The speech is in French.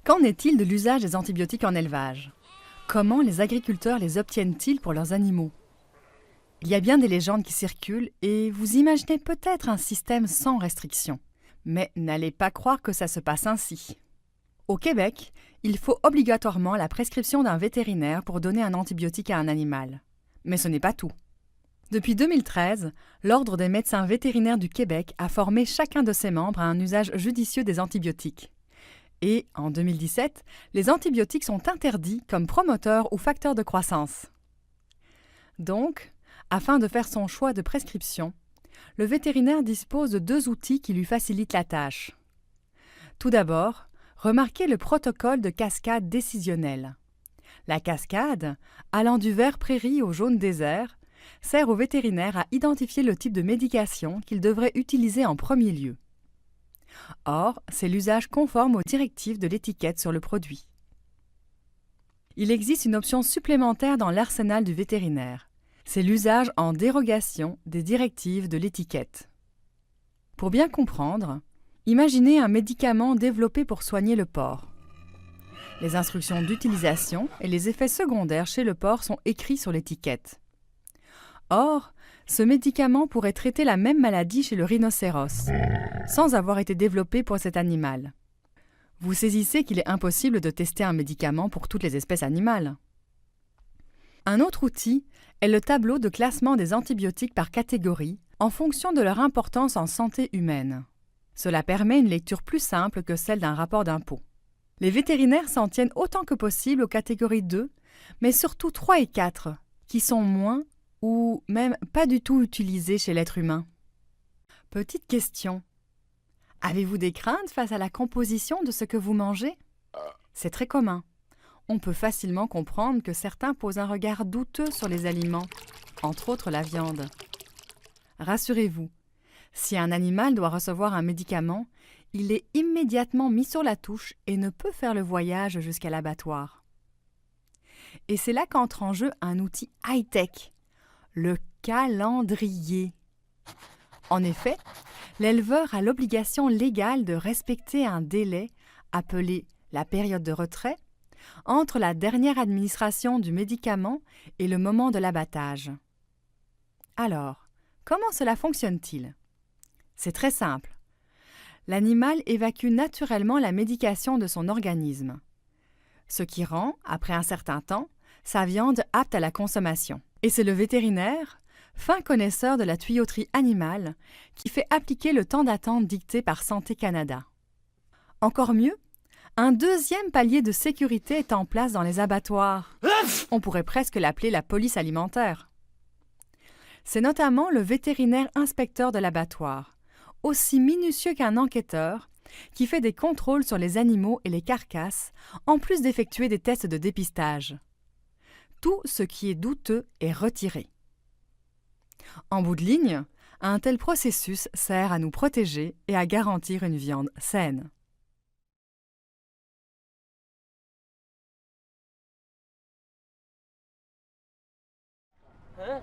Qu'en est-il de l'usage des antibiotiques en élevage? Comment les agriculteurs les obtiennent-ils pour leurs animaux? Il y a bien des légendes qui circulent et vous imaginez peut-être un système sans restriction. Mais n'allez pas croire que ça se passe ainsi. Au Québec, il faut obligatoirement la prescription d'un vétérinaire pour donner un antibiotique à un animal. Mais ce n'est pas tout. Depuis 2013, l'Ordre des médecins vétérinaires du Québec a formé chacun de ses membres à un usage judicieux des antibiotiques. Et, en 2017, les antibiotiques sont interdits comme promoteurs ou facteurs de croissance. Donc, afin de faire son choix de prescription, le vétérinaire dispose de 2 outils qui lui facilitent la tâche. Tout d'abord, remarquez le protocole de cascade décisionnelle. La cascade, allant du vert prairie au jaune désert, sert au vétérinaire à identifier le type de médication qu'il devrait utiliser en premier lieu. Or, c'est l'usage conforme aux directives de l'étiquette sur le produit. Il existe une option supplémentaire dans l'arsenal du vétérinaire. C'est l'usage en dérogation des directives de l'étiquette. Pour bien comprendre, imaginez un médicament développé pour soigner le porc. Les instructions d'utilisation et les effets secondaires chez le porc sont écrits sur l'étiquette. Or, ce médicament pourrait traiter la même maladie chez le rhinocéros, sans avoir été développé pour cet animal. Vous saisissez qu'il est impossible de tester un médicament pour toutes les espèces animales. Un autre outil est le tableau de classement des antibiotiques par catégorie en fonction de leur importance en santé humaine. Cela permet une lecture plus simple que celle d'un rapport d'impôt. Les vétérinaires s'en tiennent autant que possible aux catégories 2, mais surtout 3 et 4, qui sont moins ou même pas du tout utilisées chez l'être humain. Petite question. Avez-vous des craintes face à la composition de ce que vous mangez? C'est très commun. On peut facilement comprendre que certains posent un regard douteux sur les aliments, entre autres la viande. Rassurez-vous, si un animal doit recevoir un médicament, il est immédiatement mis sur la touche et ne peut faire le voyage jusqu'à l'abattoir. Et c'est là qu'entre en jeu un outil high-tech, le calendrier. En effet, l'éleveur a l'obligation légale de respecter un délai, appelé la période de retrait, entre la dernière administration du médicament et le moment de l'abattage. Alors, comment cela fonctionne-t-il? C'est très simple. L'animal évacue naturellement la médication de son organisme, ce qui rend, après un certain temps, sa viande apte à la consommation. Et c'est le vétérinaire, fin connaisseur de la tuyauterie animale, qui fait appliquer le temps d'attente dicté par Santé Canada. Encore mieux, un deuxième palier de sécurité est en place dans les abattoirs. On pourrait presque l'appeler la police alimentaire. C'est notamment le vétérinaire inspecteur de l'abattoir, aussi minutieux qu'un enquêteur, qui fait des contrôles sur les animaux et les carcasses, en plus d'effectuer des tests de dépistage. Tout ce qui est douteux est retiré. En bout de ligne, un tel processus sert à nous protéger et à garantir une viande saine. Hein?